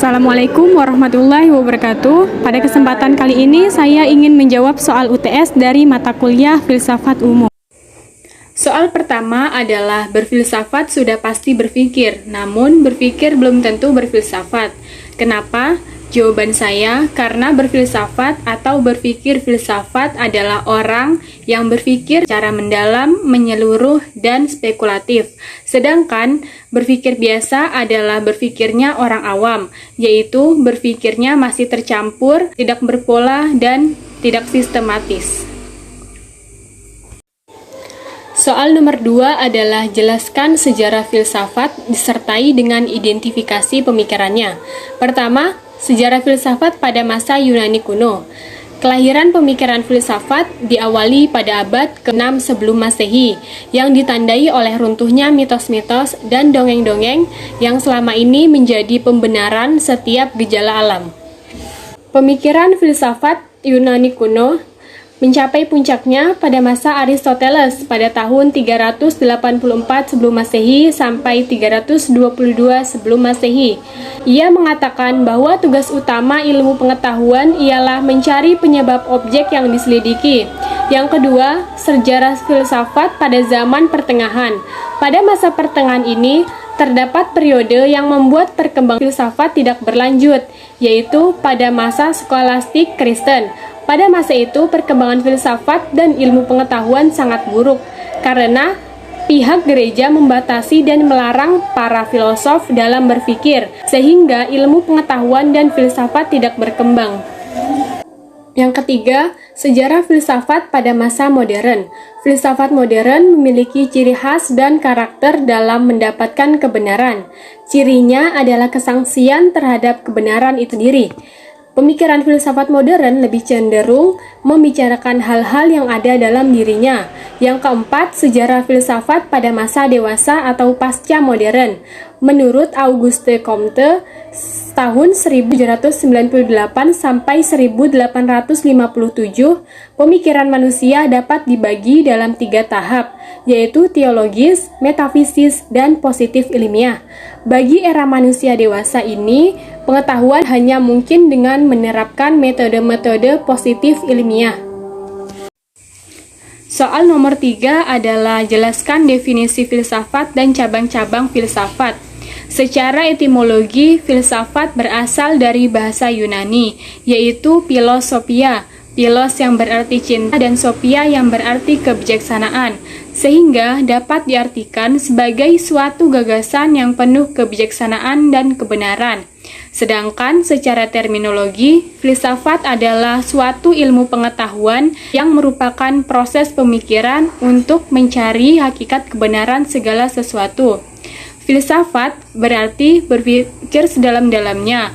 Assalamualaikum warahmatullahi wabarakatuh. Pada kesempatan kali ini saya ingin menjawab soal UTS dari mata kuliah Filsafat Umum. Soal pertama adalah berfilsafat sudah pasti berpikir, namun berpikir belum tentu berfilsafat. Kenapa? Jawaban saya, karena berfilsafat atau berpikir filsafat adalah orang yang berpikir secara mendalam, menyeluruh, dan spekulatif. Sedangkan berpikir biasa adalah berpikirnya orang awam, yaitu berpikirnya masih tercampur, tidak berpola, dan tidak sistematis. Soal nomor 2 adalah jelaskan sejarah filsafat disertai dengan identifikasi pemikirannya. Pertama, sejarah filsafat pada masa Yunani kuno. Kelahiran pemikiran filsafat diawali pada abad ke-6 sebelum Masehi, yang ditandai oleh runtuhnya mitos-mitos dan dongeng-dongeng yang selama ini menjadi pembenaran setiap gejala alam. Pemikiran filsafat Yunani kuno mencapai puncaknya pada masa Aristoteles pada tahun 384 sebelum Masehi sampai 322 sebelum Masehi. Ia mengatakan bahwa tugas utama ilmu pengetahuan ialah mencari penyebab objek yang diselidiki. Yang kedua, sejarah filsafat pada zaman pertengahan. Pada masa pertengahan ini, terdapat periode yang membuat perkembangan filsafat tidak berlanjut, yaitu pada masa skolastik Kristen. Pada masa itu, perkembangan filsafat dan ilmu pengetahuan sangat buruk, karena pihak gereja membatasi dan melarang para filosof dalam berpikir, sehingga ilmu pengetahuan dan filsafat tidak berkembang. Yang ketiga, sejarah filsafat pada masa modern. Filsafat modern memiliki ciri khas dan karakter dalam mendapatkan kebenaran. Cirinya adalah kesangsian terhadap kebenaran itu sendiri. Pemikiran filsafat modern lebih cenderung membicarakan hal-hal yang ada dalam dirinya. Yang keempat, sejarah filsafat pada masa dewasa atau pasca modern. Menurut Auguste Comte, tahun 1798 sampai 1857, pemikiran manusia dapat dibagi dalam 3 tahap, yaitu teologis, metafisis, dan positif ilmiah. Bagi era manusia dewasa ini, pengetahuan hanya mungkin dengan menerapkan metode-metode positif ilmiah. Soal nomor 3 adalah jelaskan definisi filsafat dan cabang-cabang filsafat. Secara etimologi, filsafat berasal dari bahasa Yunani, yaitu philosophia. Philos yang berarti cinta dan sophia yang berarti kebijaksanaan, sehingga dapat diartikan sebagai suatu gagasan yang penuh kebijaksanaan dan kebenaran. Sedangkan secara terminologi, filsafat adalah suatu ilmu pengetahuan yang merupakan proses pemikiran untuk mencari hakikat kebenaran segala sesuatu. Filsafat berarti berpikir sedalam-dalamnya,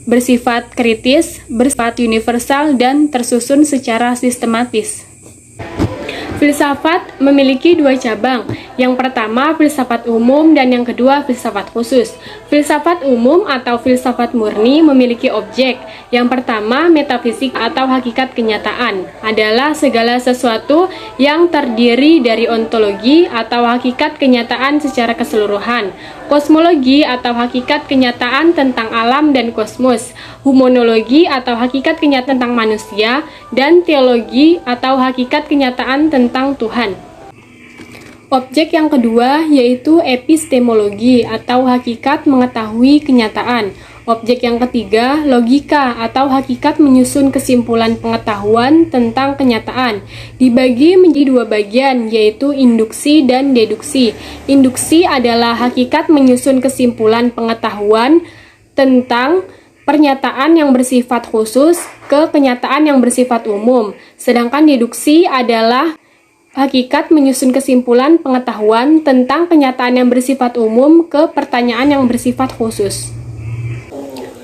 bersifat kritis, bersifat universal, dan tersusun secara sistematis. Filsafat memiliki 2 cabang. Yang pertama, filsafat umum, dan yang kedua, filsafat khusus. Filsafat umum atau filsafat murni memiliki objek. Yang pertama, metafisik atau hakikat kenyataan adalah segala sesuatu yang terdiri dari ontologi atau hakikat kenyataan secara keseluruhan. Kosmologi atau hakikat kenyataan tentang alam dan kosmos. Humanologi atau hakikat kenyataan tentang manusia, dan teologi atau hakikat kenyataan tentang Tuhan. Objek yang kedua yaitu epistemologi atau hakikat mengetahui kenyataan. Objek yang ketiga, logika atau hakikat menyusun kesimpulan pengetahuan tentang kenyataan. Dibagi menjadi 2 bagian, yaitu induksi dan deduksi. Induksi adalah hakikat menyusun kesimpulan pengetahuan tentang pernyataan yang bersifat khusus ke kenyataan yang bersifat umum. Sedangkan deduksi adalah hakikat menyusun kesimpulan pengetahuan tentang kenyataan yang bersifat umum ke pertanyaan yang bersifat khusus.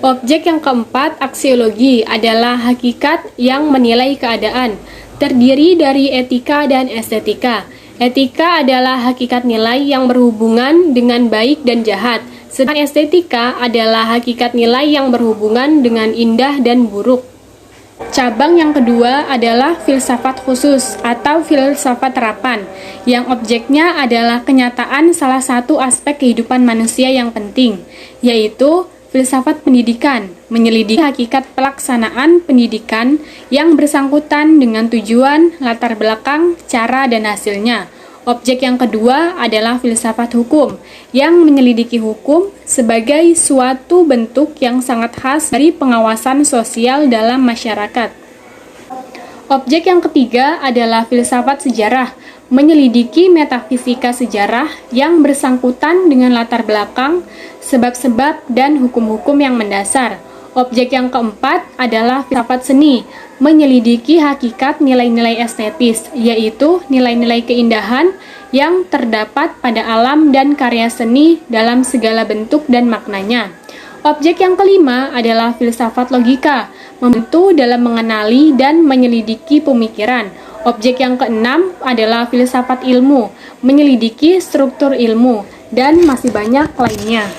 Objek yang keempat, aksiologi, adalah hakikat yang menilai keadaan. Terdiri dari etika dan estetika. Etika adalah hakikat nilai yang berhubungan dengan baik dan jahat. Sedangkan estetika adalah hakikat nilai yang berhubungan dengan indah dan buruk. Cabang yang kedua adalah filsafat khusus atau filsafat terapan, yang objeknya adalah kenyataan salah satu aspek kehidupan manusia yang penting, yaitu filsafat pendidikan, menyelidiki hakikat pelaksanaan pendidikan yang bersangkutan dengan tujuan, latar belakang, cara, dan hasilnya. Objek yang kedua adalah filsafat hukum, yang menyelidiki hukum sebagai suatu bentuk yang sangat khas dari pengawasan sosial dalam masyarakat. Objek yang ketiga adalah filsafat sejarah, menyelidiki metafisika sejarah yang bersangkutan dengan latar belakang, sebab-sebab, dan hukum-hukum yang mendasar. Objek yang keempat adalah filsafat seni, menyelidiki hakikat nilai-nilai estetis, yaitu nilai-nilai keindahan yang terdapat pada alam dan karya seni dalam segala bentuk dan maknanya. Objek yang kelima adalah filsafat logika, membantu dalam mengenali dan menyelidiki pemikiran. Objek yang keenam adalah filsafat ilmu, menyelidiki struktur ilmu, dan masih banyak lainnya.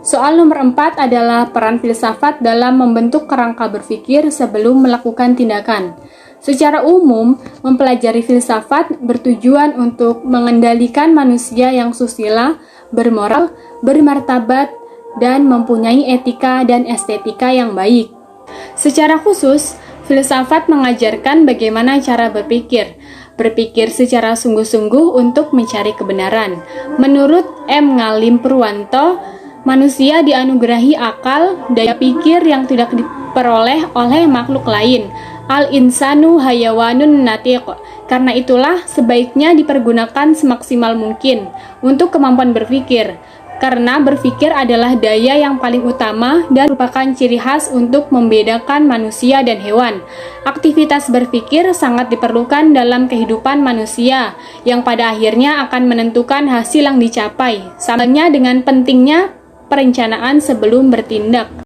Soal nomor 4 adalah peran filsafat dalam membentuk kerangka berpikir sebelum melakukan tindakan. Secara umum, mempelajari filsafat bertujuan untuk mengendalikan manusia yang susila, bermoral, bermartabat, dan mempunyai etika dan estetika yang baik. Secara khusus, filsafat mengajarkan bagaimana cara berpikir secara sungguh-sungguh untuk mencari kebenaran. Menurut M. Ngalim Purwanto, manusia dianugerahi akal, daya pikir yang tidak diperoleh oleh makhluk lain. Al-insanu hayawanun natiq. Karena itulah sebaiknya dipergunakan semaksimal mungkin untuk kemampuan berpikir. Karena berpikir adalah daya yang paling utama dan merupakan ciri khas untuk membedakan manusia dan hewan. Aktivitas berpikir sangat diperlukan dalam kehidupan manusia, yang pada akhirnya akan menentukan hasil yang dicapai. Samanya dengan pentingnya perencanaan sebelum bertindak.